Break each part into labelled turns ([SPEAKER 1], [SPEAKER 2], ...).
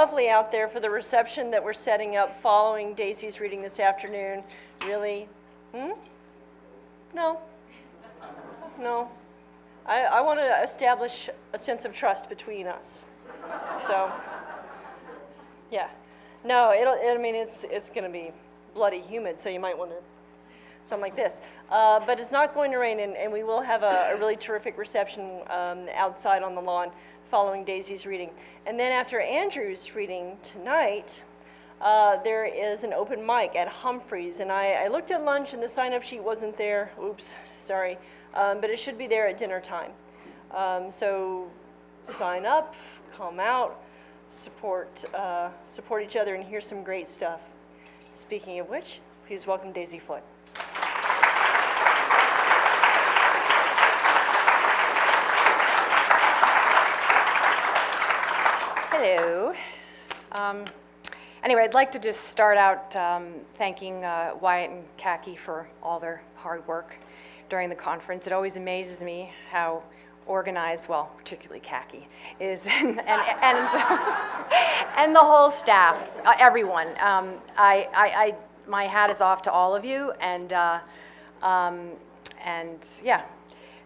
[SPEAKER 1] lovely out there for the reception that we're setting up following Daisy's reading this afternoon. Really? No. No. I want to establish a sense of trust between us. So, yeah. No, I mean, it's going to be bloody humid, so you might want to something like this. But it's not going to rain, and we will have a really terrific reception outside on the lawn following Daisy's reading. And then after Andrew's reading tonight, there is an open mic at Humphreys. And I looked at lunch, and the sign-up sheet wasn't there. Oops, sorry. But it should be there at dinner time. So sign up, come out, support each other, and hear some great stuff. Speaking of which, please welcome Daisy Foote.
[SPEAKER 2] Hello. Anyway, I'd like to just start out thanking Wyatt and Khaki for all their hard work during the conference. It always amazes me how organized, well, particularly Khaki, is, and the whole staff, everyone. My hat is off to all of you, and yeah.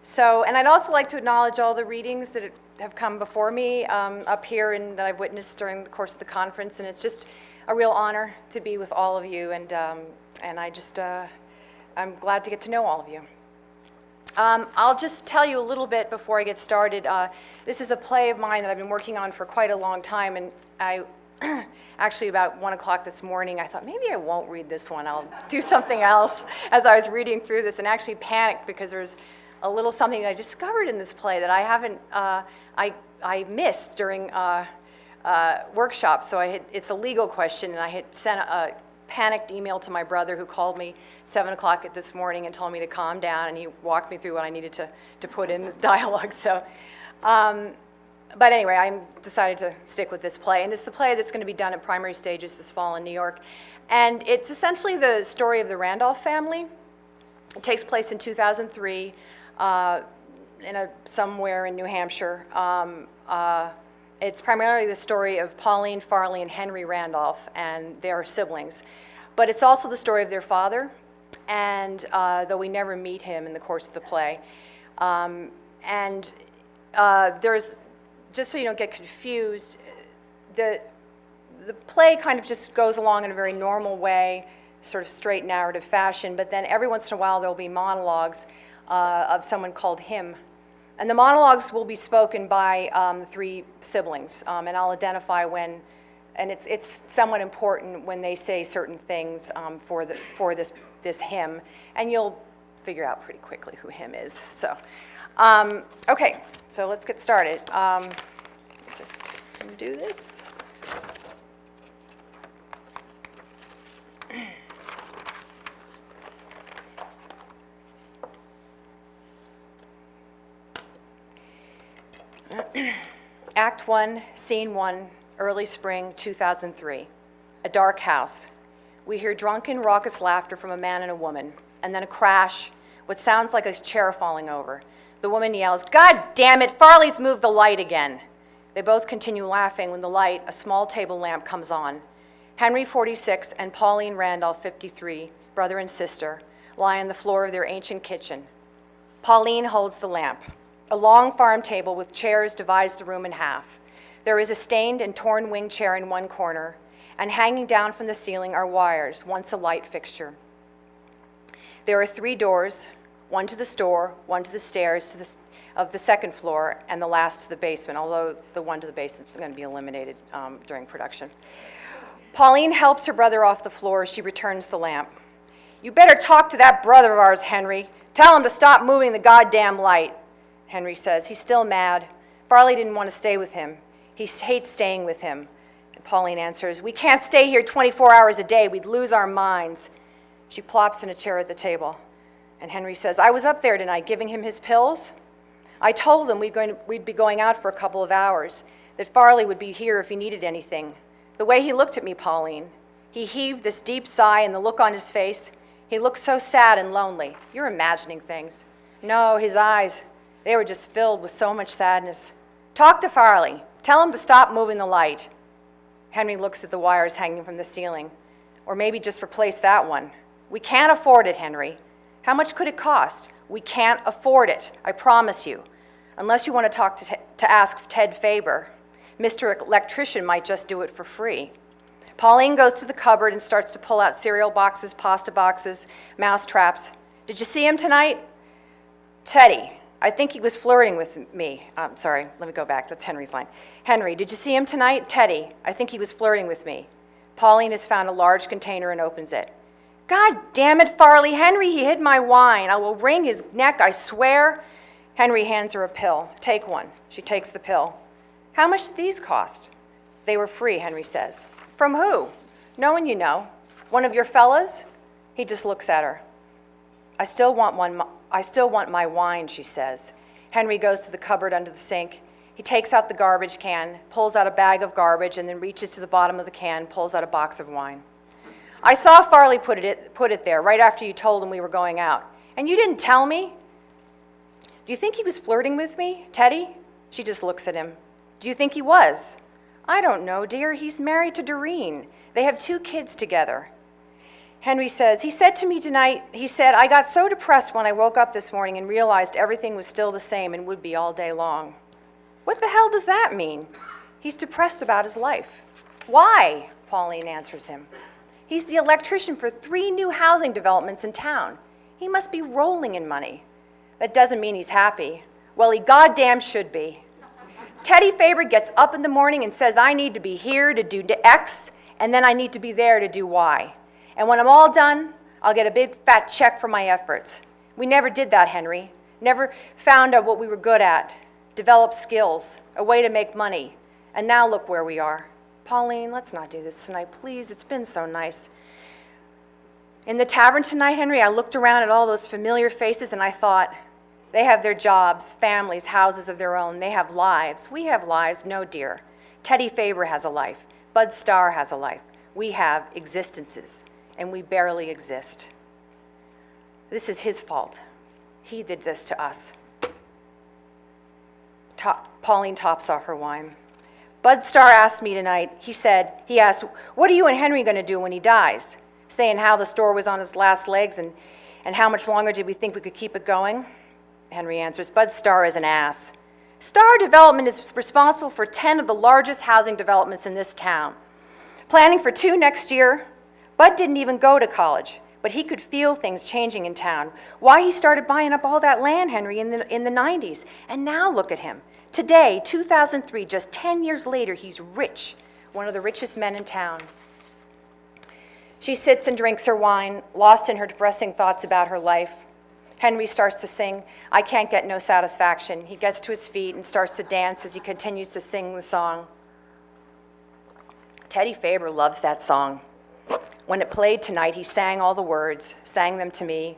[SPEAKER 2] So, and I'd also like to acknowledge all the readings that have come before me up here and that I've witnessed during the course of the conference, and it's just a real honor to be with all of you, and I just, I'm glad to get to know all of you. I'll just tell you a little bit before I get started. This is a play of mine that I've been working on for quite a long time, and I actually about 1 o'clock this morning, I thought maybe I won't read this one. I'll do something else as I was reading through this, and actually panicked because there's a little something that I discovered in this play that I haven't, I missed during workshops. So it's a legal question, and I had sent a panicked email to my brother, who called me 7 o'clock this morning and told me to calm down, and he walked me through what I needed to put in the dialogue. So, but anyway, I decided to stick with this play, and it's the play that's going to be done at Primary Stages this fall in New York, and it's essentially the story of the Randolph family. It takes place in 2003. Somewhere in New Hampshire. It's primarily the story of Pauline, Farley, and Henry Randolph and their siblings. But it's also the story of their father, and though we never meet him in the course of the play. There's, just so you don't get confused, the play kind of just goes along in a very normal way, sort of straight narrative fashion, but then every once in a while there'll be monologues of someone called him. And the monologues will be spoken by the three siblings, and I'll identify when, and it's somewhat important when they say certain things for this him, and you'll figure out pretty quickly who him is. So, okay, so let's get started. Just do this. Act 1, Scene 1, early spring 2003. A dark house. We hear drunken, raucous laughter from a man and a woman, and then a crash, what sounds like a chair falling over. The woman yells, "God damn it, Farley's moved the light again." They both continue laughing when the light, a small table lamp, comes on. Henry, 46, and Pauline Randolph, 53, brother and sister, lie on the floor of their ancient kitchen. Pauline holds the lamp. A long farm table with chairs divides the room in half. There is a stained and torn wing chair in one corner, and hanging down from the ceiling are wires, once a light fixture. There are 3 doors, one to the store, one to the stairs of the second floor, and the last to the basement, although the one to the basement is going to be eliminated during production. Pauline helps her brother off the floor as she returns the lamp. "You better talk to that brother of ours, Henry. Tell him to stop moving the goddamn light," Henry says. He's still mad. Farley didn't want to stay with him. He hates staying with him. And Pauline answers, "We can't stay here 24 hours a day. We'd lose our minds." She plops in a chair at the table. And Henry says, "I was up there tonight giving him his pills. I told him we'd be going out for a couple of hours, that Farley would be here if he needed anything. The way he looked at me, Pauline, he heaved this deep sigh, and the look on his face, he looked so sad and lonely. You're imagining things." "No, his eyes, they were just filled with so much sadness. Talk to Farley. Tell him to stop moving the light." Henry looks at the wires hanging from the ceiling. Or maybe just replace that one. We can't afford it, Henry. How much could it cost? We can't afford it, I promise you. Unless you want to ask Ted Faber. Mr. Electrician might just do it for free. Pauline goes to the cupboard and starts to pull out cereal boxes, pasta boxes, mouse traps. Did you see him tonight? Teddy, I think he was flirting with me. Sorry, let me go back. That's Henry's line. Henry, did you see him tonight? Teddy, I think he was flirting with me. Pauline has found a large container and opens it. God damn it, Farley. Henry, he hid my wine. I will wring his neck, I swear. Henry hands her a pill. Take one. She takes the pill. How much did these cost? They were free, Henry says. From who? No one you know. One of your fellas? He just looks at her. I still want my wine, she says. Henry goes to the cupboard under the sink. He takes out the garbage can, pulls out a bag of garbage, and then reaches to the bottom of the can, pulls out a box of wine. I saw Farley put it there right after you told him we were going out. And you didn't tell me? Do you think he was flirting with me, Teddy? She just looks at him. Do you think he was? I don't know, dear. He's married to Doreen. They have 2 kids together. Henry says, he said to me tonight, I got so depressed when I woke up this morning and realized everything was still the same and would be all day long. What the hell does that mean? He's depressed about his life. Why? Pauline answers him. He's the electrician for 3 new housing developments in town. He must be rolling in money. That doesn't mean he's happy. Well, he goddamn should be. Teddy Faber gets up in the morning and says I need to be here to do X, and then I need to be there to do Y. And when I'm all done, I'll get a big fat check for my efforts. We never did that, Henry. Never found out what we were good at, developed skills, a way to make money. And now look where we are. Pauline, let's not do this tonight, please. It's been so nice. In the tavern tonight, Henry, I looked around at all those familiar faces and I thought, they have their jobs, families, houses of their own. They have lives. We have lives. No, dear. Teddy Faber has a life. Bud Starr has a life. We have existences, and we barely exist. This is his fault. He did this to us. Pauline tops off her wine. Bud Starr asked me tonight, he asked, what are you and Henry going to do when he dies? Saying how the store was on its last legs and how much longer did we think we could keep it going? Henry answers, Bud Starr is an ass. Starr Development is responsible for 10 of the largest housing developments in this town. Planning for 2 next year. Bud didn't even go to college, but he could feel things changing in town. Why he started buying up all that land, Henry, in the 90s. And now look at him. Today, 2003, just 10 years later, he's rich, one of the richest men in town. She sits and drinks her wine, lost in her depressing thoughts about her life. Henry starts to sing, I Can't Get No Satisfaction. He gets to his feet and starts to dance as he continues to sing the song. Teddy Faber loves that song. When it played tonight, he sang all the words, sang them to me.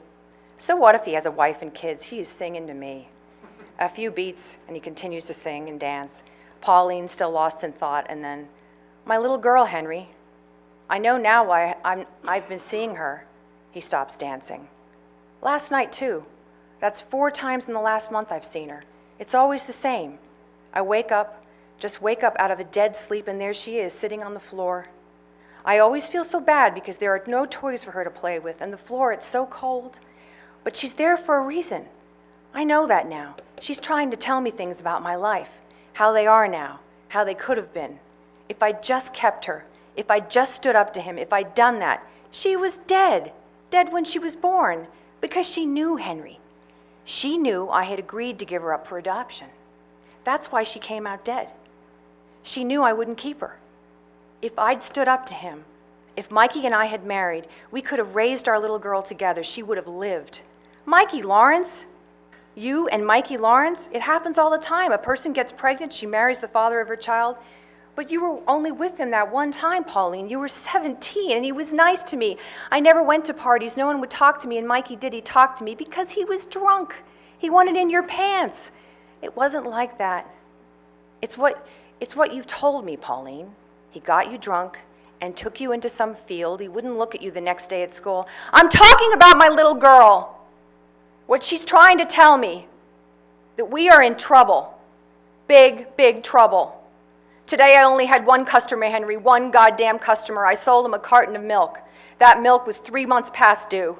[SPEAKER 2] So what if he has a wife and kids? He is singing to me. A few beats, and he continues to sing and dance. Pauline still lost in thought, and then, my little girl, Henry. I know now why I've been seeing her. He stops dancing. Last night, too. That's 4 times in the last month I've seen her. It's always the same. I just wake up out of a dead sleep, and there she is, sitting on the floor. I always feel so bad because there are no toys for her to play with, and the floor, it's so cold. But she's there for a reason. I know that now. She's trying to tell me things about my life, how they are now, how they could have been. If I just kept her, if I just stood up to him, if I'd done that, she was dead when she was born. Because she knew Henry. She knew I had agreed to give her up for adoption. That's why she came out dead. She knew I wouldn't keep her. If I'd stood up to him, if Mikey and I had married, we could have raised our little girl together. She would have lived. Mikey Lawrence, you and Mikey Lawrence, it happens all the time. A person gets pregnant, she marries the father of her child. But you were only with him that one time, Pauline. You were 17, and he was nice to me. I never went to parties. No one would talk to me, and Mikey did. He talked to me because he was drunk. He wanted in your pants. It wasn't like that. It's what you've told me, Pauline. He got you drunk and took you into some field. He wouldn't look at you the next day at school. I'm talking about my little girl. What she's trying to tell me, that we are in trouble. Big, big trouble. Today I only had one customer, Henry, one goddamn customer. I sold him a carton of milk. That milk was 3 months past due,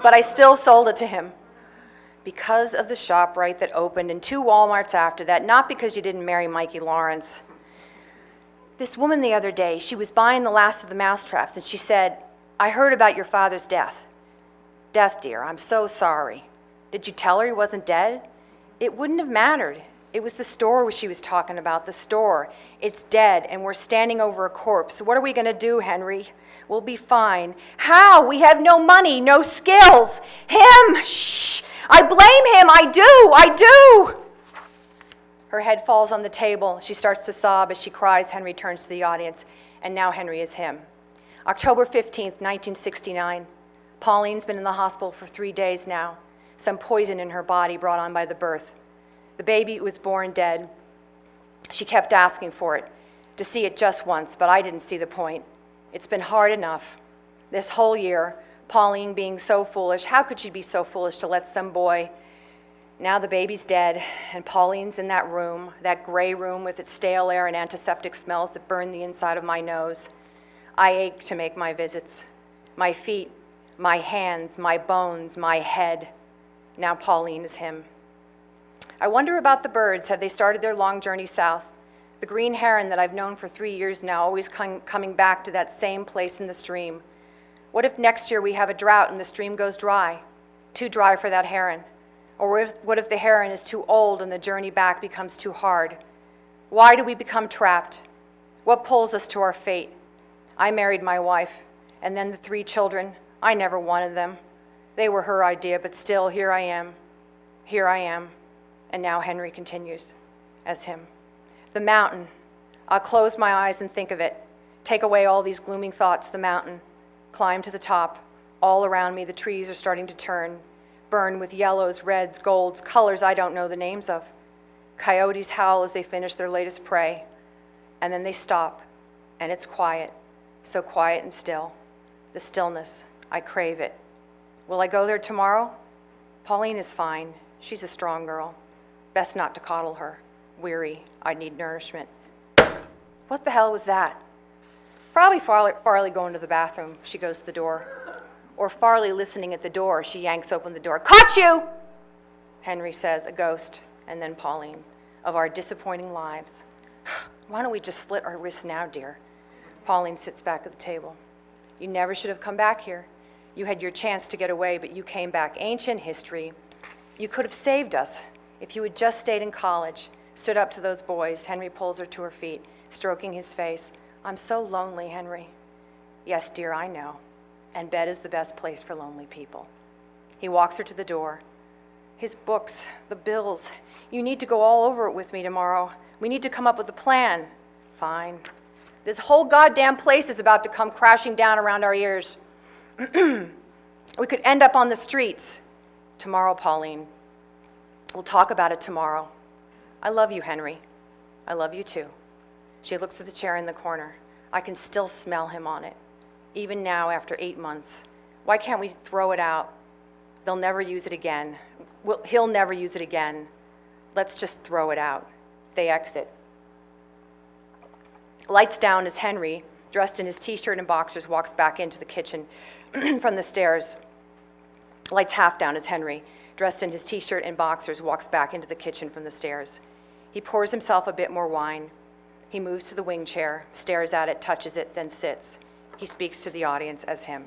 [SPEAKER 2] but I still sold it to him. Because of the ShopRite that opened and 2 Walmarts after that, not because you didn't marry Mikey Lawrence. This woman the other day, she was buying the last of the mousetraps, and she said, I heard about your father's death. Death, dear, I'm so sorry. Did you tell her he wasn't dead? It wouldn't have mattered. It was the store she was talking about, the store. It's dead, and we're standing over a corpse. What are we going to do, Henry? We'll be fine. How? We have no money, no skills. Him! Shh! I blame him! I do! Her head falls on the table. She starts to sob. As she cries, Henry turns to the audience, and now Henry is him. October 15th, 1969. Pauline's been in the hospital for 3 days now. Some poison in her body brought on by the birth. The baby was born dead. She kept asking for it, to see it just once, but I didn't see the point. It's been hard enough. This whole year, Pauline being so foolish, how could she be so foolish to let some boy? Now the baby's dead, and Pauline's in that room, that gray room with its stale air and antiseptic smells that burn the inside of my nose. I ache to make my visits. My feet, my hands, my bones, my head. Now Pauline is him. I wonder about the birds. Have they started their long journey south? The green heron that I've known for 3 years now, always coming back to that same place in the stream. What if next year we have a drought and the stream goes dry? Too dry for that heron. Or what if the heron is too old and the journey back becomes too hard? Why do we become trapped? What pulls us to our fate? I married my wife, and then the 3 children. I never wanted them. They were her idea, but still, here I am. Here I am. And now Henry continues as him. The mountain. I'll close my eyes and think of it. Take away all these glooming thoughts, the mountain. Climb to the top. All around me, the trees are starting to turn, burn with yellows, reds, golds, colors I don't know the names of. Coyotes howl as they finish their latest prey. And then they stop, and it's quiet, so quiet and still. The stillness, I crave it. Will I go there tomorrow? Pauline is fine. She's a strong girl. Best not to coddle her. Weary, I need nourishment. What the hell was that? Probably Farley going to the bathroom. She goes to the door. Or Farley listening at the door. She yanks open the door. Caught you! Henry says, a ghost, and then Pauline. Of our disappointing lives. Why don't we just slit our wrists now, dear? Pauline sits back at the table. You never should have come back here. You had your chance to get away, but you came back. Ancient history. You could have saved us if you had just stayed in college. Stood up to those boys. Henry pulls her to her feet, stroking his face. I'm so lonely, Henry. Yes, dear, I know. And bed is the best place for lonely people. He walks her to the door. His books, the bills. You need to go all over it with me tomorrow. We need to come up with a plan. Fine. This whole goddamn place is about to come crashing down around our ears. We could end up on the streets. Tomorrow, Pauline. We'll talk about it tomorrow. I love you, Henry. I love you too. She looks at the chair in the corner. I can still smell him on it. Even now, after 8 months. Why can't we throw it out? They'll never use it again. He'll never use it again. Let's just throw it out. They exit. Lights down as Henry, dressed in his t-shirt and boxers, walks back into the kitchen from the stairs. Lights half down as Henry, dressed in his t-shirt and boxers, walks back into the kitchen from the stairs. He pours himself a bit more wine. He moves to the wing chair, stares at it, touches it, then sits. He speaks to the audience as him.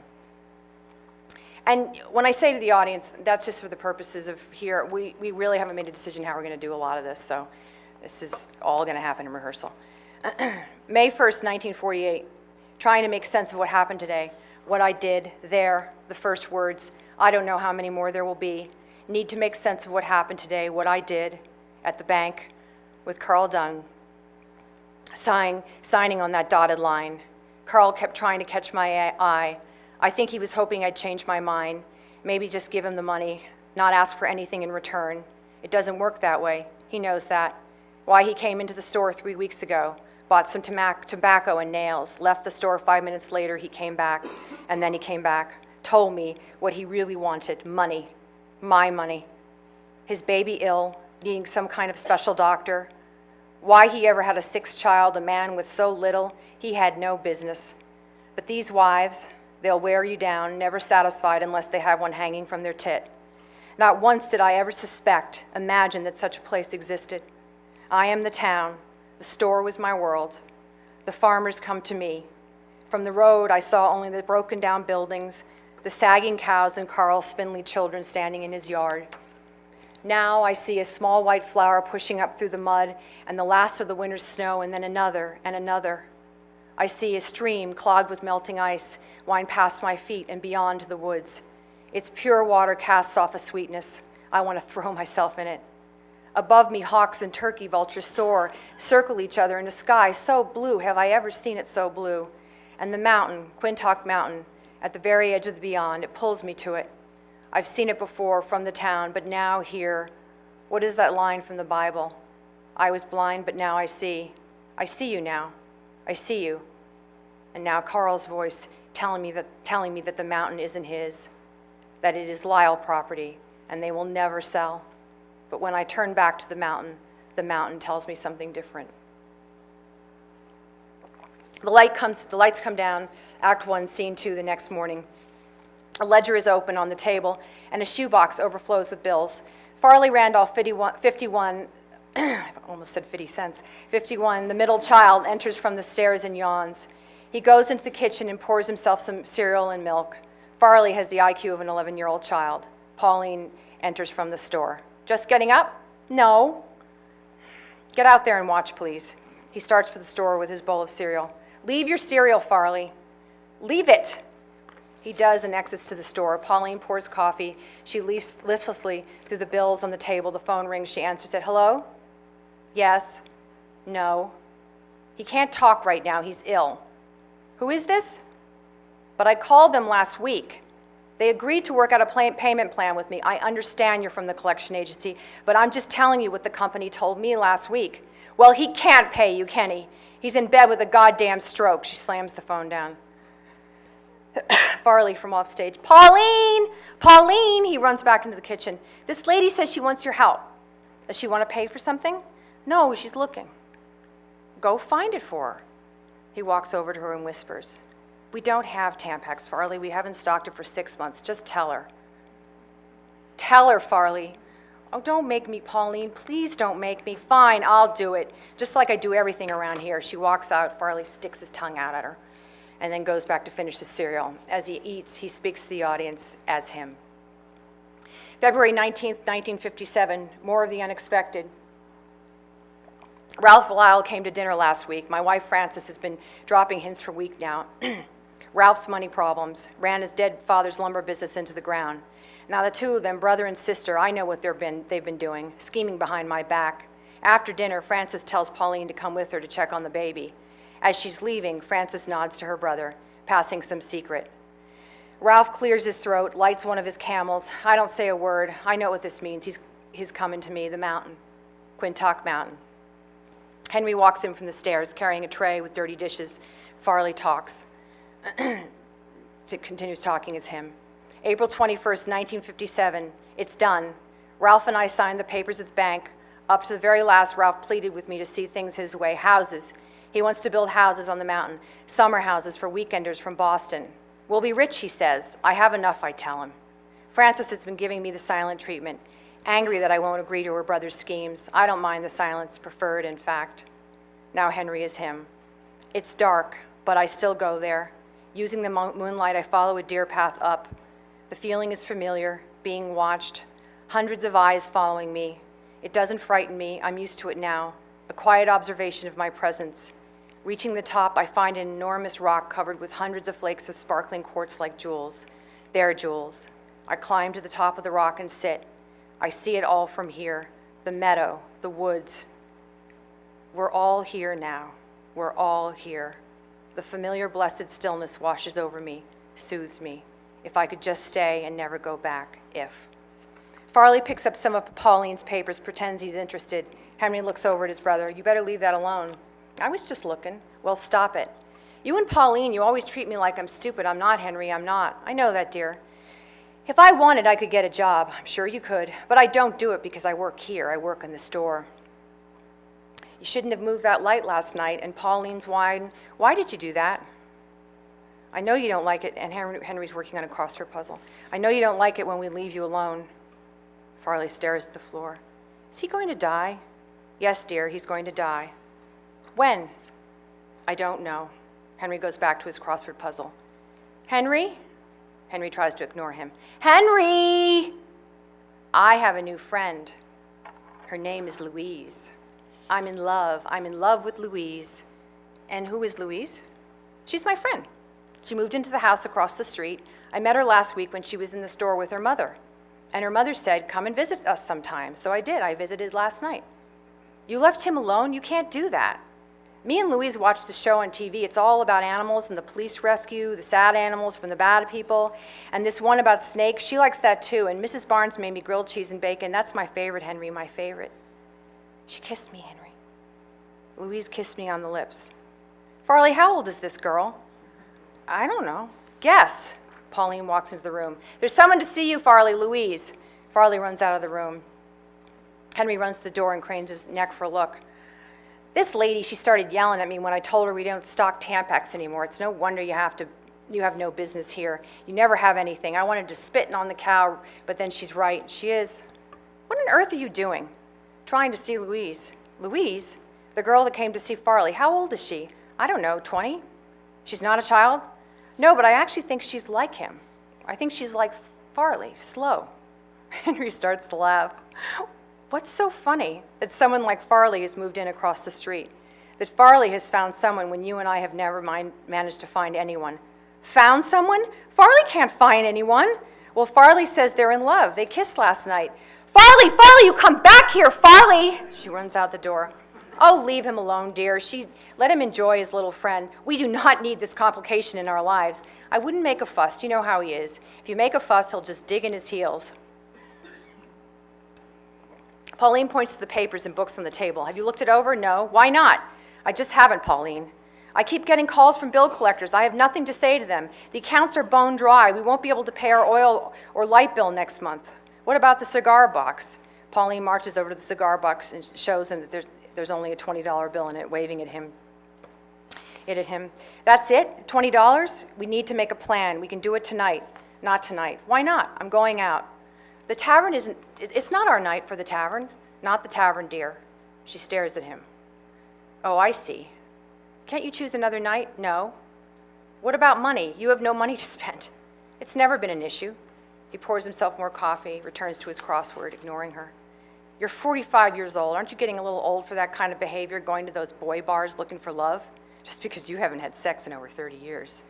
[SPEAKER 2] And when I say to the audience, that's just for the purposes of here. We really haven't made a decision how we're going to do a lot of this, so this is all going to happen in rehearsal. May 1st, 1948, trying to make sense of what happened today, what I did there, the first words. I don't know how many more there will be. Need to make sense of what happened today, what I did at the bank with Carl Dunn, signing on that dotted line. Carl kept trying to catch my eye. I think he was hoping I'd change my mind, maybe just give him the money, not ask for anything in return. It doesn't work that way. He knows that. Why he came into the store 3 weeks ago, bought some tobacco and nails, left the store 5 minutes later, he came back, and then he came back, told me what he really wanted, money, my money. His baby ill, needing some kind of special doctor. Why he ever had a sixth child, a man with so little, he had no business. But these wives, they'll wear you down, never satisfied unless they have one hanging from their tit. Not once did I ever suspect, imagine that such a place existed. I am the town. The store was my world. The farmers come to me. From the road, I saw only the broken down buildings, the sagging cows, and Carl's spindly children standing in his yard. Now I see a small white flower pushing up through the mud and the last of the winter's snow, and then another and another. I see a stream clogged with melting ice wind past my feet and beyond to the woods. Its pure water casts off a sweetness. I want to throw myself in it. Above me, hawks and turkey vultures soar, circle each other in a sky so blue, have I ever seen it so blue? And the mountain, Quintock Mountain, at the very edge of the beyond, it pulls me to it. I've seen it before from the town, but now here, what is that line from the Bible? I was blind, but now I see. I see you now. I see you. And now Carl's voice telling me that the mountain isn't his, that it is Lyle property, and they will never sell. But when I turn back to the mountain tells me something different. The lights come down, Act 1, Scene 2, the next morning. A ledger is open on the table, and a shoebox overflows with bills. Farley Randolph, 51, I almost said 50 cents, 51, the middle child, enters from the stairs and yawns. He goes into the kitchen and pours himself some cereal and milk. Farley has the IQ of an 11-year-old child. Pauline enters from the store. Just getting up? No. Get out there and watch, please. He starts for the store with his bowl of cereal. Leave your cereal, Farley. Leave it. He does and exits to the store. Pauline pours coffee. She leafs listlessly through the bills on the table. The phone rings. She answers it. Hello? Yes. No. He can't talk right now. He's ill. Who is this? But I called them last week. They agreed to work out a payment plan with me. I understand you're from the collection agency, but I'm just telling you what the company told me last week. Well, he can't pay you, can he? He's in bed with a goddamn stroke. She slams the phone down. Farley from offstage. Pauline! Pauline! He runs back into the kitchen. This lady says she wants your help. Does she want to pay for something? No, she's looking. Go find it for her. He walks over to her and whispers. We don't have Tampax, Farley. We haven't stocked it for 6 months. Just tell her. Tell her, Farley. Oh, don't make me, Pauline. Please don't make me. Fine, I'll do it. Just like I do everything around here. She walks out. Farley sticks his tongue out at her and then goes back to finish the cereal. As he eats, he speaks to the audience as him. February 19th, 1957, more of the unexpected. Ralph Lyle came to dinner last week. My wife, Frances, has been dropping hints for a week now. Ralph's money problems ran his dead father's lumber business into the ground. Now the two of them, brother and sister, I know what they've been doing, scheming behind my back. After dinner, Frances tells Pauline to come with her to check on the baby. As she's leaving, Frances nods to her brother, passing some secret. Ralph clears his throat, lights one of his Camels. I don't say a word. I know what this means. He's coming to me, the mountain, Quintock Mountain. Henry walks in from the stairs, carrying a tray with dirty dishes. Farley talks. Continues talking as him. April 21st, 1957. It's done. Ralph and I signed the papers at the bank. Up to the very last, Ralph pleaded with me to see things his way. Houses. He wants to build houses on the mountain. Summer houses for weekenders from Boston. We'll be rich, he says. I have enough, I tell him. Frances has been giving me the silent treatment. Angry that I won't agree to her brother's schemes. I don't mind the silence, preferred, in fact. Now Henry is him. It's dark, but I still go there. Using the moonlight, I follow a deer path up. The feeling is familiar, being watched. Hundreds of eyes following me. It doesn't frighten me. I'm used to it now. A quiet observation of my presence. Reaching the top, I find an enormous rock covered with hundreds of flakes of sparkling quartz like jewels. They're jewels. I climb to the top of the rock and sit. I see it all from here. The meadow, the woods. We're all here now. We're all here. The familiar blessed stillness washes over me, soothes me. If I could just stay and never go back, if. Farley picks up some of Pauline's papers, pretends he's interested. Henry looks over at his brother. You better leave that alone. I was just looking. Well, stop it. You and Pauline, you always treat me like I'm stupid. I'm not, Henry, I'm not. I know that, dear. If I wanted, I could get a job. I'm sure you could. But I don't do it because I work here. I work in the store. You shouldn't have moved that light last night. And Pauline's whine, why did you do that? I know you don't like it, and Henry's working on a crossword puzzle. I know you don't like it when we leave you alone. Farley stares at the floor. Is he going to die? Yes, dear, he's going to die. When? I don't know. Henry goes back to his crossword puzzle. Henry? Henry tries to ignore him. Henry! I have a new friend. Her name is Louise. I'm in love. I'm in love with Louise. And who is Louise? She's my friend. She moved into the house across the street. I met her last week when she was in the store with her mother. And her mother said, come and visit us sometime. So I did. I visited last night. You left him alone? You can't do that. Me and Louise watched the show on TV. It's all about animals and the police rescue, the sad animals from the bad people. And this one about snakes, she likes that too. And Mrs. Barnes made me grilled cheese and bacon. That's my favorite, Henry, my favorite. She kissed me, Henry. Louise kissed me on the lips. Farley, how old is this girl? I don't know. Guess. Pauline walks into the room. There's someone to see you, Farley. Louise. Farley runs out of the room. Henry runs to the door and cranes his neck for a look. This lady, she started yelling at me when I told her we don't stock Tampax anymore. It's no wonder you have no business here. You never have anything. I wanted to spit on the cow, but then she's right. She is. What on earth are you doing? Trying to see Louise. Louise? The girl that came to see Farley. How old is she? I don't know, 20? She's not a child? No, but I actually think she's like him. I think she's like Farley, slow. Henry starts to laugh. What's so funny? That someone like Farley has moved in across the street. That Farley has found someone when you and I have never managed to find anyone. Found someone? Farley can't find anyone. Well, Farley says they're in love. They kissed last night. Farley, Farley, you come back here, Farley! She runs out the door. Oh, leave him alone, dear. Let him enjoy his little friend. We do not need this complication in our lives. I wouldn't make a fuss. You know how he is. If you make a fuss, he'll just dig in his heels. Pauline points to the papers and books on the table. Have you looked it over? No. Why not? I just haven't, Pauline. I keep getting calls from bill collectors. I have nothing to say to them. The accounts are bone dry. We won't be able to pay our oil or light bill next month. What about the cigar box? Pauline marches over to the cigar box and shows him that there's only a $20 bill in it, waving at him. That's it? $20? We need to make a plan. We can do it tonight. Not tonight. Why not? I'm going out. The tavern it's not our night for the tavern. Not the tavern, dear. She stares at him. Oh, I see. Can't you choose another night? No. What about money? You have no money to spend. It's never been an issue. He pours himself more coffee, returns to his crossword, ignoring her. You're 45 years old. Aren't you getting a little old for that kind of behavior, going to those boy bars looking for love? Just because you haven't had sex in over 30 years.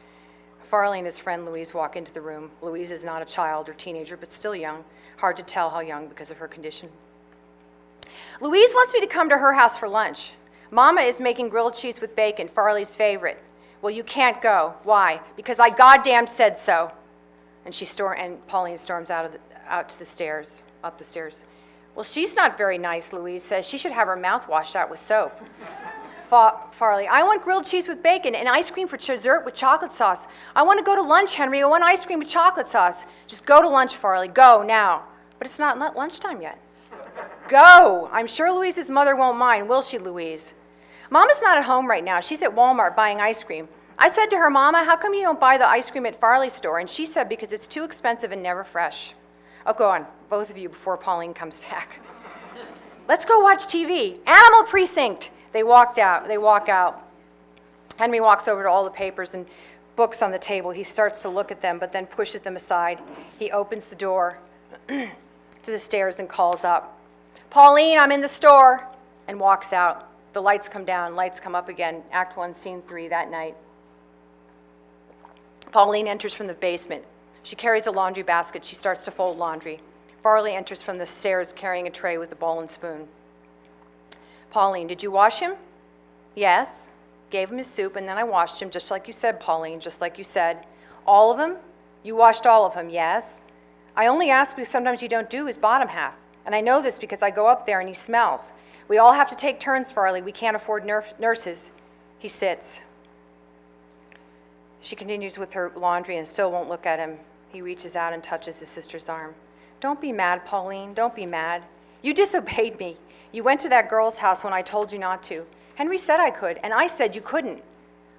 [SPEAKER 2] Farley and his friend Louise walk into the room. Louise is not a child or teenager, but still young. Hard to tell how young because of her condition. Louise wants me to come to her house for lunch. Mama is making grilled cheese with bacon, Farley's favorite. Well, you can't go. Why? Because I goddamn said so. And Pauline storms up the stairs. Well, she's not very nice, Louise says. She should have her mouth washed out with soap. Farley, I want grilled cheese with bacon and ice cream for dessert with chocolate sauce. I want to go to lunch, Henry. I want ice cream with chocolate sauce. Just go to lunch, Farley. Go, now. But it's not lunchtime yet. Go. I'm sure Louise's mother won't mind, will she, Louise? Mama's not at home right now. She's at Walmart buying ice cream. I said to her, Mama, how come you don't buy the ice cream at Farley's store? And she said, because it's too expensive and never fresh. Oh, go on, both of you, before Pauline comes back. Let's go watch TV. Animal Precinct. They walk out. Henry walks over to all the papers and books on the table. He starts to look at them, but then pushes them aside. He opens the door to the stairs and calls up, Pauline, I'm in the store, and walks out. The lights come down, lights come up again. Act 1, Scene 3 that night. Pauline enters from the basement. She carries a laundry basket. She starts to fold laundry. Farley enters from the stairs carrying a tray with a bowl and spoon. Pauline, did you wash him? Yes. Gave him his soup, and then I washed him, just like you said, Pauline, just like you said. All of him? You washed all of him, yes. I only ask because sometimes you don't do his bottom half. And I know this because I go up there and he smells. We all have to take turns, Farley. We can't afford nurses. He sits. She continues with her laundry and still won't look at him. He reaches out and touches his sister's arm. Don't be mad, Pauline. Don't be mad. You disobeyed me. You went to that girl's house when I told you not to. Henry said I could, and I said you couldn't.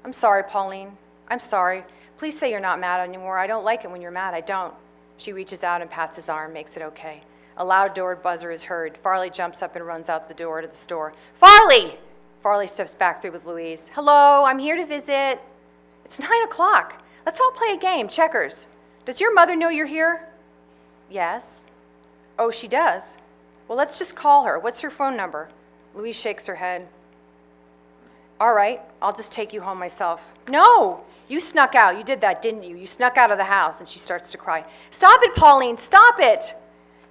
[SPEAKER 2] I'm sorry, Pauline. I'm sorry. Please say you're not mad anymore. I don't like it when you're mad. I don't. She reaches out and pats his arm, makes it okay. A loud door buzzer is heard. Farley jumps up and runs out the door to the store. Farley! Farley steps back through with Louise. Hello, I'm here to visit. It's 9 o'clock. Let's all play a game, checkers. Does your mother know you're here? Yes. Oh, she does? Well, let's just call her. What's her phone number? Louise shakes her head. All right, I'll just take you home myself. No! You snuck out. You did that, didn't you? You snuck out of the house, and she starts to cry. Stop it, Pauline, stop it!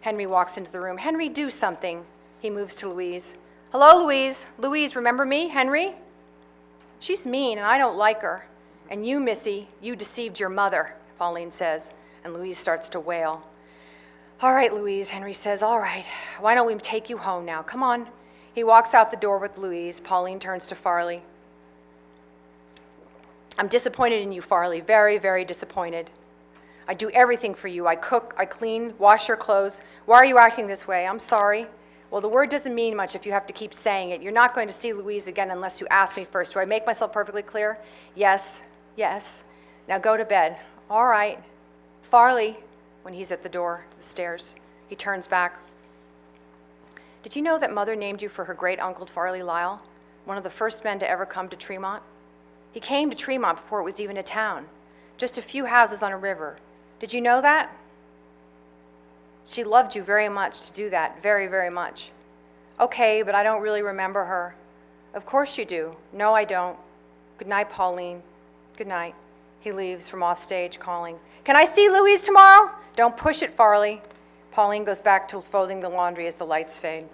[SPEAKER 2] Henry walks into the room. Henry, do something. He moves to Louise. Hello, Louise. Louise, remember me, Henry? She's mean, and I don't like her. And you, Missy, you deceived your mother, Pauline says, and Louise starts to wail. All right, Louise, Henry says, all right. Why don't we take you home now? Come on. He walks out the door with Louise. Pauline turns to Farley. I'm disappointed in you, Farley, very, very disappointed. I do everything for you. I cook, I clean, wash your clothes. Why are you acting this way? I'm sorry. Well, the word doesn't mean much if you have to keep saying it. You're not going to see Louise again unless you ask me first. Do I make myself perfectly clear? Yes, yes. Now go to bed. All right. Farley, when he's at the door to the stairs, he turns back. Did you know that Mother named you for her great-uncle Farley Lyle, one of the first men to ever come to Tremont? He came to Tremont before it was even a town, just a few houses on a river. Did you know that? She loved you very much to do that, very, very much. Okay, but I don't really remember her. Of course you do. No, I don't. Good night, Pauline. Good night. He leaves from offstage, calling, Can I see Louise tomorrow? Don't push it, Farley. Pauline goes back to folding the laundry as the lights fade.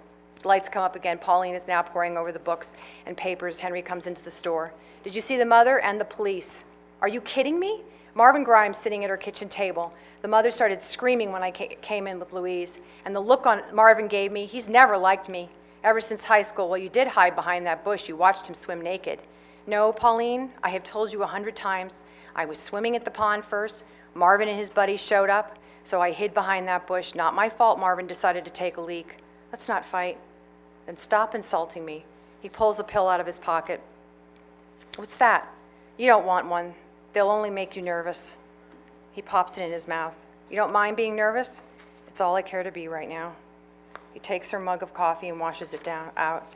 [SPEAKER 2] The lights come up again. Pauline is now poring over the books and papers. Henry comes into the store. Did you see the mother and the police? Are you kidding me? Marvin Grimes sitting at her kitchen table. The mother started screaming when I came in with Louise, and the look on Marvin gave me, he's never liked me. Ever since high school, well, you did hide behind that bush. You watched him swim naked. No, Pauline, I have told you 100 times. I was swimming at the pond first. Marvin and his buddies showed up, so I hid behind that bush. Not my fault Marvin decided to take a leak. Let's not fight. Then stop insulting me. He pulls a pill out of his pocket. What's that? You don't want one. They'll only make you nervous. He pops it in his mouth. You don't mind being nervous? It's all I care to be right now. He takes her mug of coffee and washes it out.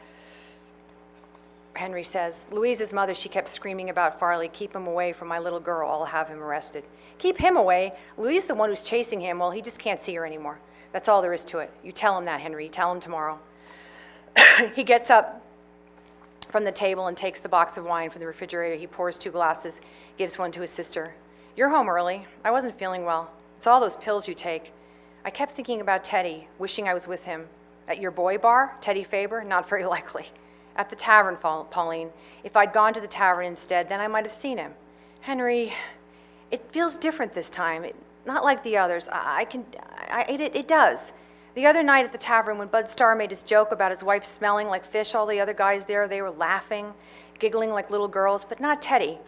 [SPEAKER 2] Henry says, Louise's mother, she kept screaming about Farley. Keep him away from my little girl. I'll have him arrested. Keep him away? Louise the one who's chasing him. Well, he just can't see her anymore. That's all there is to it. You tell him that, Henry. Tell him tomorrow. He gets up from the table and takes the box of wine from the refrigerator. He pours 2 glasses, gives one to his sister. You're home early. I wasn't feeling well. It's all those pills you take. I kept thinking about Teddy, wishing I was with him. At your boy bar, Teddy Faber? Not very likely. At the tavern, Pauline. If I'd gone to the tavern instead, then I might have seen him. Henry, it feels different this time. Not like the others. It does. The other night at the tavern when Bud Starr made his joke about his wife smelling like fish, all the other guys there, they were laughing, giggling like little girls, but not Teddy.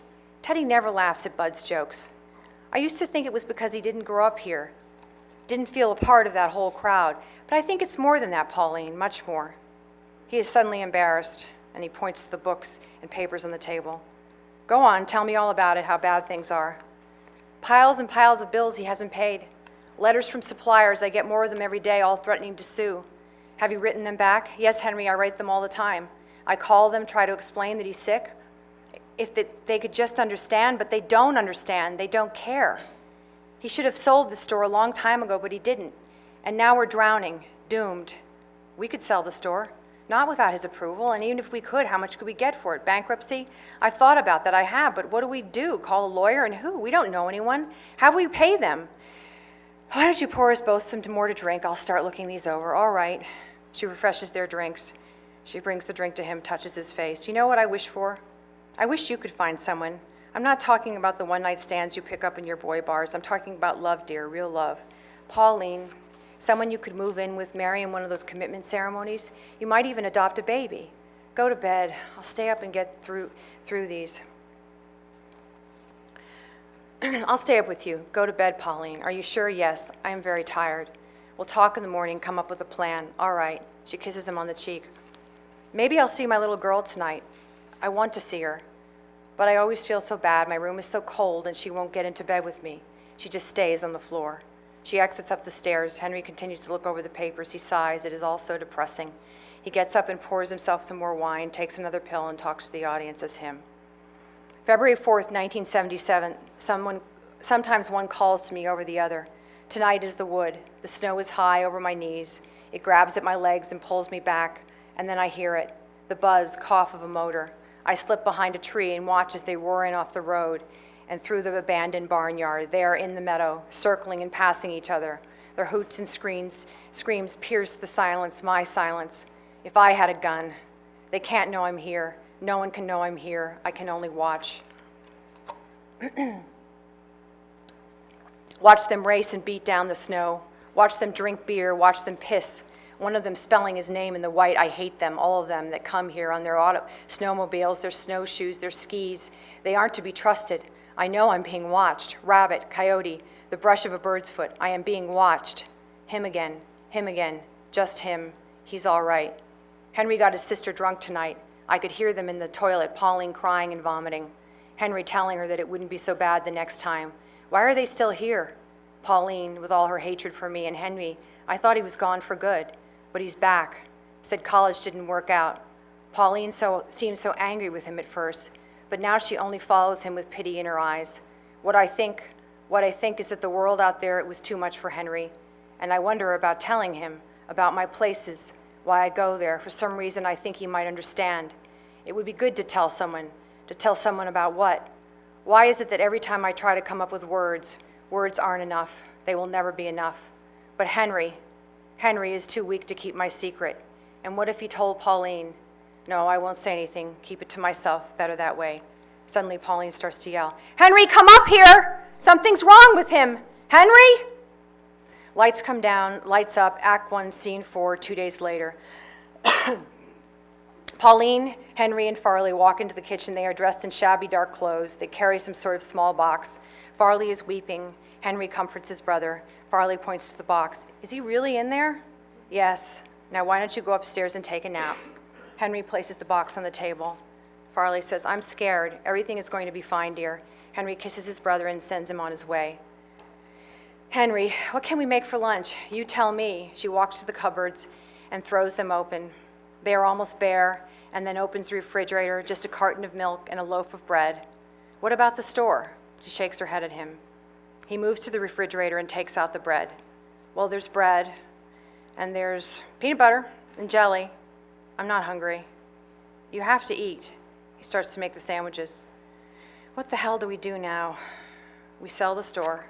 [SPEAKER 2] Teddy never laughs at Bud's jokes. I used to think it was because he didn't grow up here, didn't feel a part of that whole crowd, but I think it's more than that, Pauline, much more. He is suddenly embarrassed, and he points to the books and papers on the table. Go on, tell me all about it, how bad things are. Piles and piles of bills he hasn't paid. Letters from suppliers, I get more of them every day, all threatening to sue. Have you written them back? Yes, Henry, I write them all the time. I call them, try to explain that he's sick. If they could just understand, but they don't understand, they don't care. He should have sold the store a long time ago, but he didn't. And now we're drowning, doomed. We could sell the store, not without his approval, and even if we could, how much could we get for it? Bankruptcy? I've thought about that, I have, but what do we do? Call a lawyer, and who? We don't know anyone. How do we pay them? Why don't you pour us both some more to drink? I'll start looking these over. All right. She refreshes their drinks. She brings the drink to him, touches his face. You know what I wish for? I wish you could find someone. I'm not talking about the one-night stands you pick up in your boy bars. I'm talking about love, dear, real love. Pauline, someone you could move in with, marry in one of those commitment ceremonies. You might even adopt a baby. Go to bed. I'll stay up and get through these. I'll stay up with you. Go to bed, Pauline. Are you sure? Yes. I am very tired. Well, We'll talk in the morning, come up with a plan. All right. She kisses him on the cheek. Maybe I'll see my little girl tonight. I want to see her. But I always feel so bad. My room is so cold and she won't get into bed with me. She just stays on the floor. She exits up the stairs. Henry continues to look over the papers. He sighs. It is all so depressing. He gets up and pours himself some more wine, takes another pill, and talks to the audience as him. February 4th, 1977, sometimes one calls to me over the other. Tonight is the wood. The snow is high over my knees. It grabs at my legs and pulls me back, and then I hear it, the buzz, cough of a motor. I slip behind a tree and watch as they roar in off the road and through the abandoned barnyard. They are in the meadow, circling and passing each other. Their hoots and screams pierce the silence, my silence. If I had a gun, they can't know I'm here. No one can know I'm here. I can only watch. Watch them race and beat down the snow. Watch them drink beer. Watch them piss. One of them spelling his name in the white. I hate them, all of them that come here on their snowmobiles, their snowshoes, their skis. They aren't to be trusted. I know I'm being watched. Rabbit, coyote, the brush of a bird's foot. I am being watched. Him again, just him. He's all right. Henry got his sister drunk tonight. I could hear them in the toilet, Pauline crying and vomiting. Henry telling her that it wouldn't be so bad the next time. Why are they still here? Pauline, with all her hatred for me, and Henry, I thought he was gone for good, but he's back. Said college didn't work out. Pauline seemed so angry with him at first, but now she only follows him with pity in her eyes. What I think is that the world out there, it was too much for Henry, and I wonder about telling him about my places, why I go there. For some reason, I think he might understand. It would be good to tell someone about what? Why is it that every time I try to come up with words aren't enough? They will never be enough. But Henry is too weak to keep my secret. And what if he told Pauline? No, I won't say anything. Keep it to myself. Better that way. Suddenly, Pauline starts to yell, Henry, come up here! Something's wrong with him! Henry! Lights come down, lights up, Act 1, Scene 4, 2 days later. Pauline, Henry, and Farley walk into the kitchen. They are dressed in shabby dark clothes. They carry some sort of small box. Farley is weeping. Henry comforts his brother. Farley points to the box. Is he really in there? Yes. Now why don't you go upstairs and take a nap? Henry places the box on the table. Farley says, I'm scared. Everything is going to be fine, dear. Henry kisses his brother and sends him on his way. Henry, what can we make for lunch? You tell me. She walks to the cupboards and throws them open. They are almost bare, and then opens the refrigerator, just a carton of milk and a loaf of bread. What about the store? She shakes her head at him. He moves to the refrigerator and takes out the bread. Well, there's bread, and there's peanut butter and jelly. I'm not hungry. You have to eat. He starts to make the sandwiches. What the hell do we do now? We sell the store.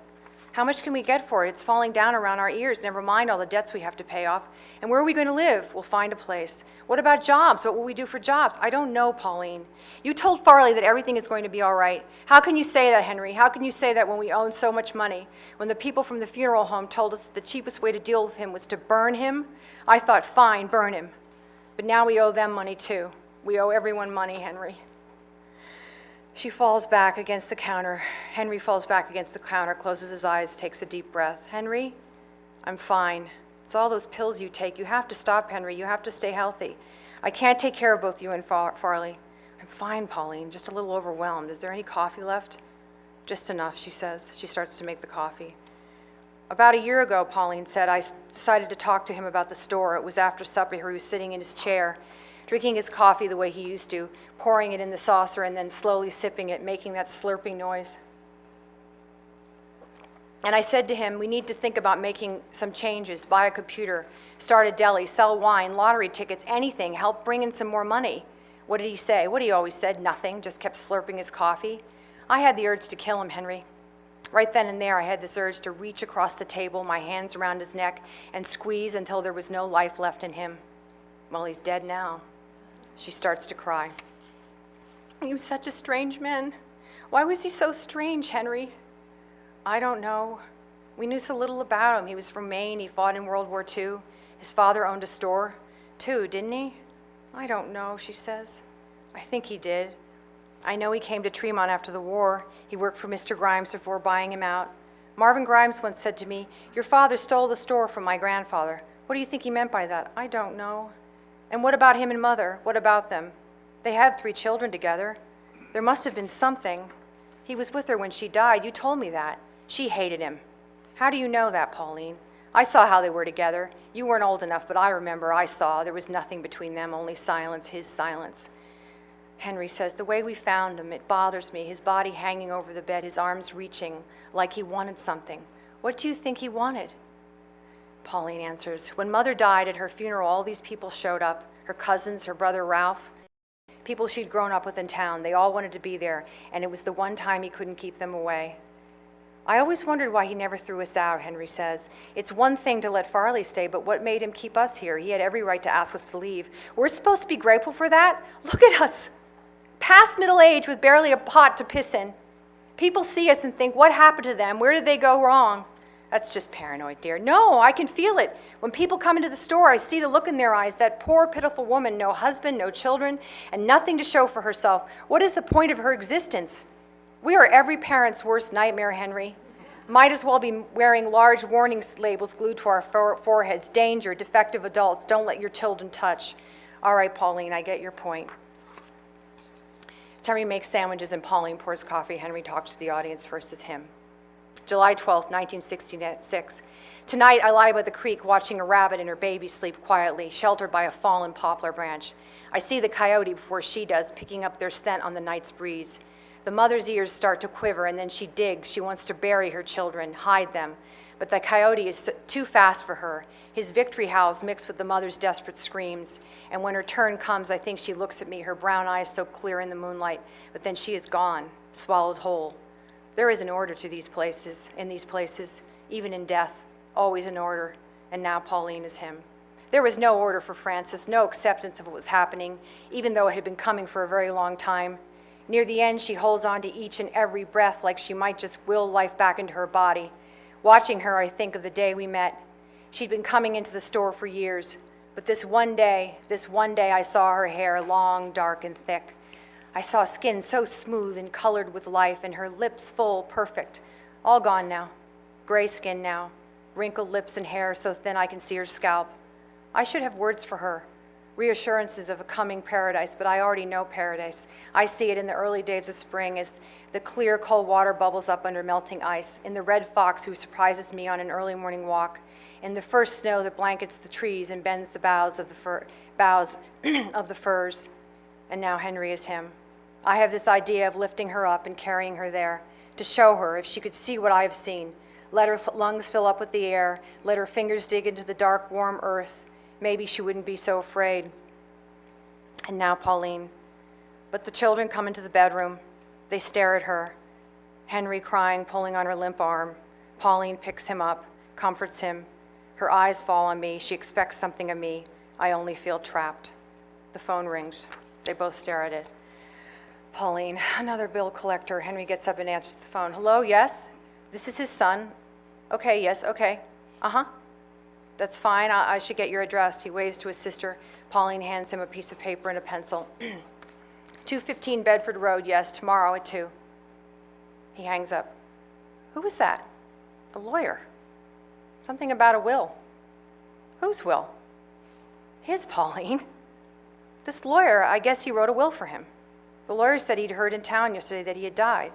[SPEAKER 2] How much can we get for it? It's falling down around our ears, never mind all the debts we have to pay off. And where are we going to live? We'll find a place. What about jobs? What will we do for jobs? I don't know, Pauline. You told Farley that everything is going to be all right. How can you say that, Henry? How can you say that when we own so much money? When the people from the funeral home told us that the cheapest way to deal with him was to burn him? I thought, fine, burn him. But now we owe them money too. We owe everyone money, Henry. She falls back against the counter. Henry falls back against the counter, closes his eyes, takes a deep breath. Henry, I'm fine. It's all those pills you take. You have to stop, Henry. You have to stay healthy. I can't take care of both you and Farley. I'm fine, Pauline, just a little overwhelmed. Is there any coffee left? Just enough, she says. She starts to make the coffee. About a year ago, Pauline said, I decided to talk to him about the store. It was after supper. He was sitting in his chair, drinking his coffee the way he used to, pouring it in the saucer and then slowly sipping it, making that slurping noise. And I said to him, we need to think about making some changes, buy a computer, start a deli, sell wine, lottery tickets, anything, help bring in some more money. What did he say? What he always said, nothing, just kept slurping his coffee. I had the urge to kill him, Henry. Right then and there, I had this urge to reach across the table, my hands around his neck, and squeeze until there was no life left in him. Well, he's dead now. She starts to cry. He was such a strange man. Why was he so strange, Henry? I don't know. We knew so little about him. He was from Maine. He fought in World War II. His father owned a store, too, didn't he? I don't know, she says. I think he did. I know he came to Tremont after the war. He worked for Mr. Grimes before buying him out. Marvin Grimes once said to me, "Your father stole the store from my grandfather." What do you think he meant by that? I don't know. And what about him and Mother? What about them? They had 3 children together. There must have been something. He was with her when she died. You told me that. She hated him. How do you know that, Pauline? I saw how they were together. You weren't old enough, but I remember. I saw. There was nothing between them, only silence, his silence. Henry says, the way we found him, it bothers me. His body hanging over the bed, his arms reaching, like he wanted something. What do you think he wanted? Pauline answers, when Mother died at her funeral, all these people showed up. Her cousins, her brother Ralph, people she'd grown up with in town. They all wanted to be there, and it was the one time he couldn't keep them away. I always wondered why he never threw us out, Henry says. It's one thing to let Farley stay, but what made him keep us here? He had every right to ask us to leave. We're supposed to be grateful for that? Look at us. Past middle age with barely a pot to piss in. People see us and think, what happened to them? Where did they go wrong? That's just paranoid, dear. No, I can feel it. When people come into the store, I see the look in their eyes. That poor, pitiful woman, no husband, no children, and nothing to show for herself. What is the point of her existence? We are every parent's worst nightmare, Henry. Might as well be wearing large warning labels glued to our foreheads. Danger, defective adults, don't let your children touch. All right, Pauline, I get your point. Henry makes sandwiches and Pauline pours coffee. Henry talks to the audience first as him. July 12th, 1966. Tonight, I lie by the creek watching a rabbit and her baby sleep quietly, sheltered by a fallen poplar branch. I see the coyote before she does, picking up their scent on the night's breeze. The mother's ears start to quiver, and then she digs. She wants to bury her children, hide them. But the coyote is too fast for her. His victory howls mix with the mother's desperate screams. And when her turn comes, I think she looks at me, her brown eyes so clear in the moonlight. But then she is gone, swallowed whole. There is an order to these places, even in death, always an order. And now Pauline is him. There was no order for Frances, no acceptance of what was happening, even though it had been coming for a very long time. Near the end, she holds on to each and every breath like she might just will life back into her body. Watching her, I think of the day we met. She'd been coming into the store for years, but this one day I saw her hair long, dark, and thick. I saw skin so smooth and colored with life, and her lips full, perfect. All gone now. Gray skin now. Wrinkled lips and hair so thin I can see her scalp. I should have words for her. Reassurances of a coming paradise, but I already know paradise. I see it in the early days of spring as the clear, cold water bubbles up under melting ice, in the red fox who surprises me on an early morning walk, in the first snow that blankets the trees and bends the boughs of the firs. And now Henry is him. I have this idea of lifting her up and carrying her there, to show her, if she could see what I have seen, let her lungs fill up with the air, let her fingers dig into the dark, warm earth. Maybe she wouldn't be so afraid. And now Pauline. But the children come into the bedroom. They stare at her. Henry crying, pulling on her limp arm. Pauline picks him up, comforts him. Her eyes fall on me. She expects something of me. I only feel trapped. The phone rings. They both stare at it. Pauline, another bill collector. Henry gets up and answers the phone. Hello, yes? This is his son. Okay, yes, okay. Uh-huh. That's fine, I should get your address. He waves to his sister. Pauline hands him a piece of paper and a pencil. 215 Bedford Road, yes, tomorrow at 2. He hangs up. Who was that? A lawyer. Something about a will. Whose will? His, Pauline. This lawyer, I guess he wrote a will for him. The lawyer said he'd heard in town yesterday that he had died.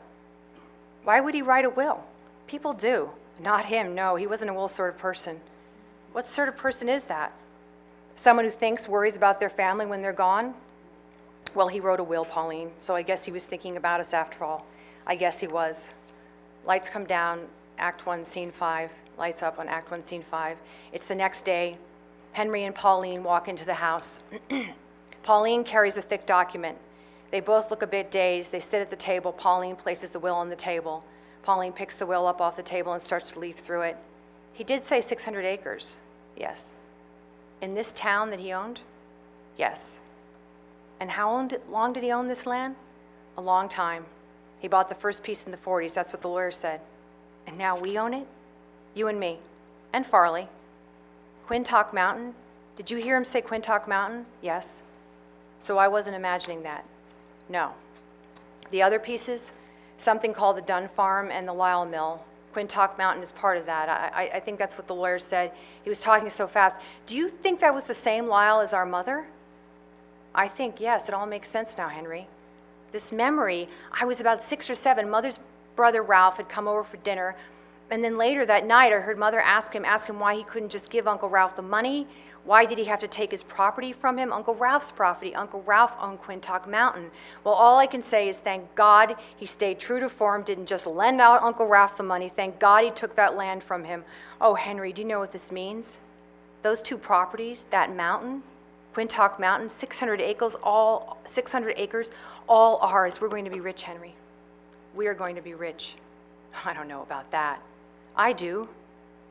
[SPEAKER 2] Why would he write a will? People do. Not him, no, he wasn't a will sort of person. What sort of person is that? Someone who thinks, worries about their family when they're gone? Well, he wrote a will, Pauline, so I guess he was thinking about us after all. I guess he was. Lights come down, Act 1, Scene 5. Lights up on Act 1, Scene 5. It's the next day. Henry and Pauline walk into the house. Pauline carries a thick document. They both look a bit dazed. They sit at the table. Pauline places the will on the table. Pauline picks the will up off the table and starts to leaf through it. He did say 600 acres. Yes. In this town that he owned? Yes. And how long did he own this land? A long time. He bought the first piece in the 40s. That's what the lawyer said. And now we own it? You and me. And Farley. Quintock Mountain? Did you hear him say Quintock Mountain? Yes. So I wasn't imagining that. No. The other pieces? Something called the Dunn Farm and the Lyle Mill. Quintock Mountain is part of that. I think that's what the lawyer said. He was talking so fast. Do you think that was the same Lyle as our mother? I think, yes, it all makes sense now, Henry. This memory, I was about 6 or 7. Mother's brother Ralph had come over for dinner, and then later that night I heard Mother ask him why he couldn't just give Uncle Ralph the money. Why did he have to take his property from him? Uncle Ralph's property. Uncle Ralph owned Quintock Mountain. Well, all I can say is thank God he stayed true to form, didn't just lend out Uncle Ralph the money. Thank God he took that land from him. Oh, Henry, do you know what this means? Those 2 properties, that mountain, Quintock Mountain, 600 acres, all ours. We're going to be rich, Henry. We are going to be rich. I don't know about that. I do.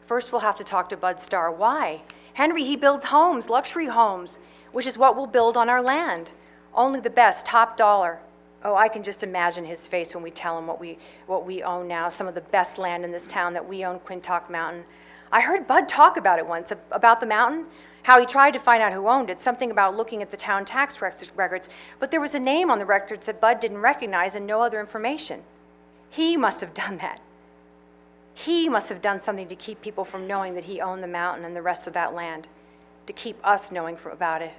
[SPEAKER 2] First, we'll have to talk to Bud Starr. Why? Henry, he builds homes, luxury homes, which is what we'll build on our land. Only the best, top dollar. Oh, I can just imagine his face when we tell him what we own now, some of the best land in this town, that we own Quintock Mountain. I heard Bud talk about it once, about the mountain, how he tried to find out who owned it, something about looking at the town tax records, but there was a name on the records that Bud didn't recognize and no other information. He must have done that. He must have done something to keep people from knowing that he owned the mountain and the rest of that land, to keep us knowing about it.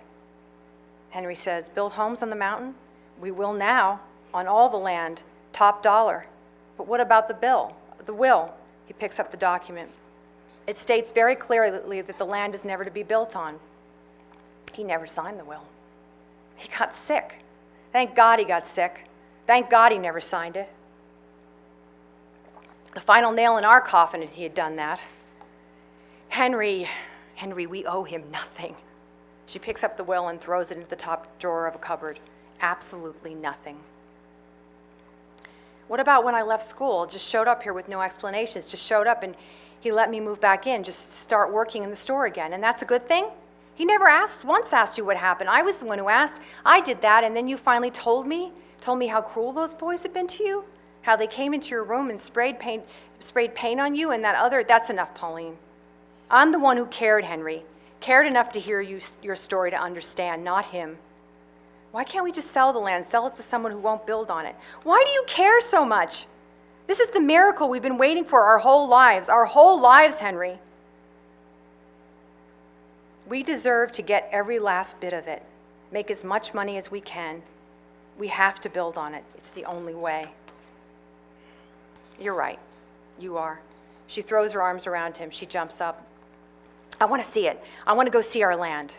[SPEAKER 2] Henry says, build homes on the mountain? We will now, on all the land, top dollar. But what about the will? He picks up the document. It states very clearly that the land is never to be built on. He never signed the will. He got sick. Thank God he got sick. Thank God he never signed it. The final nail in our coffin if he had done that. Henry, we owe him nothing. She picks up the will and throws it into the top drawer of a cupboard. Absolutely nothing. What about when I left school? Just showed up here with no explanations, just showed up and he let me move back in, just start working in the store again. And that's a good thing? He never once asked you what happened. I was the one who asked. I did that, and then you finally told me how cruel those boys had been to you, how they came into your room and sprayed paint on you, and that's enough, Pauline. I'm the one who cared, Henry. Cared enough to hear your story to understand, not him. Why can't we just sell the land, sell it to someone who won't build on it? Why do you care so much? This is the miracle we've been waiting for our whole lives, Henry. We deserve to get every last bit of it, make as much money as we can. We have to build on it. It's the only way. You're right. You are. She throws her arms around him. She jumps up. I want to see it. I want to go see our land.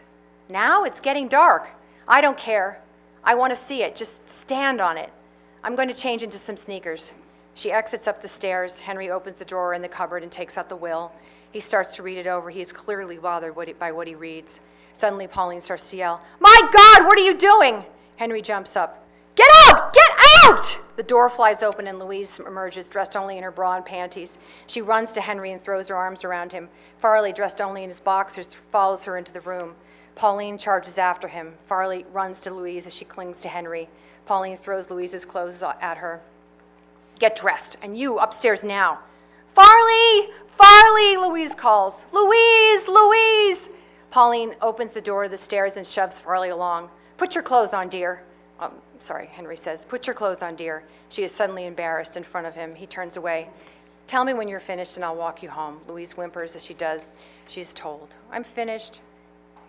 [SPEAKER 2] Now it's getting dark. I don't care. I want to see it. Just stand on it. I'm going to change into some sneakers. She exits up the stairs. Henry opens the drawer in the cupboard and takes out the will. He starts to read it over. He is clearly bothered by what he reads. Suddenly, Pauline starts to yell, "My God, what are you doing?" Henry jumps up. "Get out! Get out!" The door flies open and Louise emerges, dressed only in her bra and panties. She runs to Henry and throws her arms around him. Farley, dressed only in his boxers, follows her into the room. Pauline charges after him. Farley runs to Louise as she clings to Henry. Pauline throws Louise's clothes at her. "Get dressed, and you upstairs now." "Farley! Farley!" Louise calls. Louise! Pauline opens the door of the stairs and shoves Farley along. "Put your clothes on, dear." Henry says. "Put your clothes on, dear." She is suddenly embarrassed in front of him. He turns away. "Tell me when you're finished and I'll walk you home." Louise whimpers as she does. She's told. "I'm finished."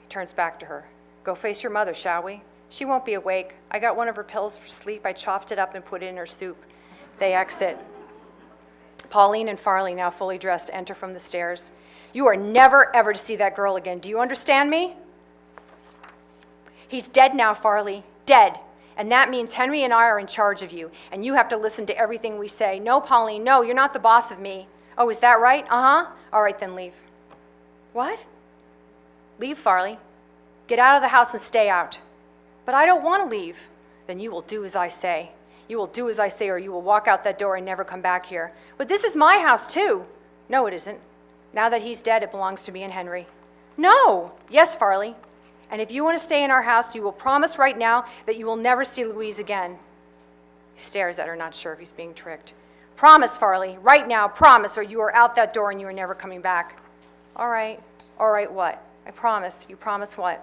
[SPEAKER 2] He turns back to her. "Go face your mother, shall we? She won't be awake. I got one of her pills for sleep. I chopped it up and put it in her soup." They exit. Pauline and Farley, now fully dressed, enter from the stairs. "You are never, ever to see that girl again. Do you understand me?" "He's dead now, Farley. Dead. And that means Henry and I are in charge of you, and you have to listen to everything we say." "No, Pauline, no, you're not the boss of me." "Oh, is that right? Uh-huh. All right, then leave." "What?" "Leave, Farley. Get out of the house and stay out." "But I don't want to leave." "Then you will do as I say. You will do as I say, or you will walk out that door and never come back here." "But this is my house, too." "No, it isn't. Now that he's dead, it belongs to me and Henry." "No." "Yes, Farley. And if you want to stay in our house, you will promise right now that you will never see Louise again." He stares at her, not sure if he's being tricked. "Promise, Farley. Right now, promise, or you are out that door and you are never coming back." All right, what?" "I promise." "You promise what?"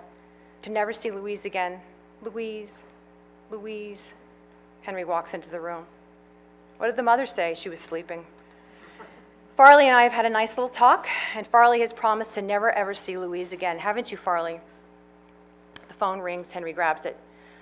[SPEAKER 2] "To never see Louise again." Louise. Henry walks into the room. "What did the mother say?" "She was sleeping." Farley and I have had a nice little talk, and Farley has promised to never ever see Louise again. Haven't you, Farley? The phone rings. Henry grabs it.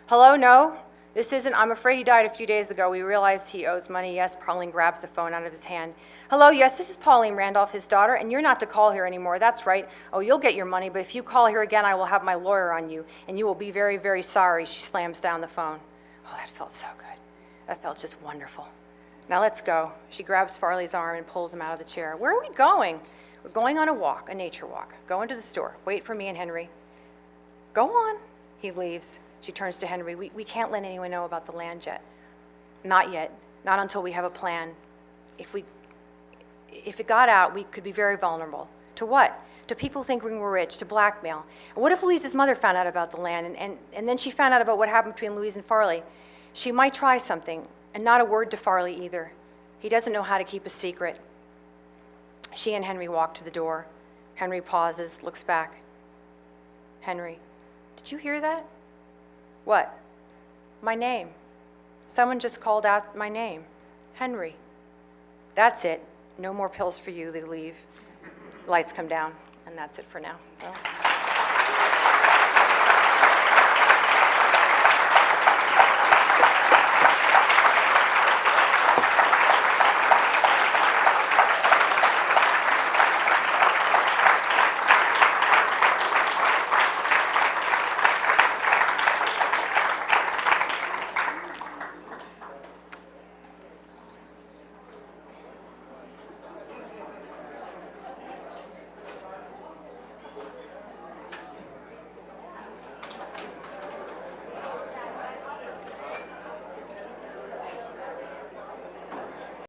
[SPEAKER 2] Hello? No? This isn't. I'm afraid he died a few days ago. We realized he owes money. Yes. Pauline grabs the phone out of his hand. Hello? Yes, this is Pauline Randolph, his daughter, and you're not to call here anymore. That's right. Oh, you'll get your money, but if you call here again, I will have my lawyer on you, and you will be very, very sorry. She slams down the phone. Oh, that felt so good. That felt just wonderful. Now let's go. She grabs Farley's arm and pulls him out of the chair. Where are we going? We're going on a walk, a nature walk. Go into the store. Wait for me and Henry. Go on. He leaves. She turns to Henry. We can't let anyone know about the land yet. Not yet. Not until we have a plan. If it got out, we could be very vulnerable. To what? To people thinking we're rich, to blackmail. And what if Louise's mother found out about the land, and then she found out about what happened between Louise and Farley? She might try something, and not a word to Farley either. He doesn't know how to keep a secret. She and Henry walk to the door. Henry pauses, looks back. Henry, did you hear that? What? My name. Someone just called out my name. Henry. That's it. No more pills for you. They leave. Lights come down, and that's it for now. Well.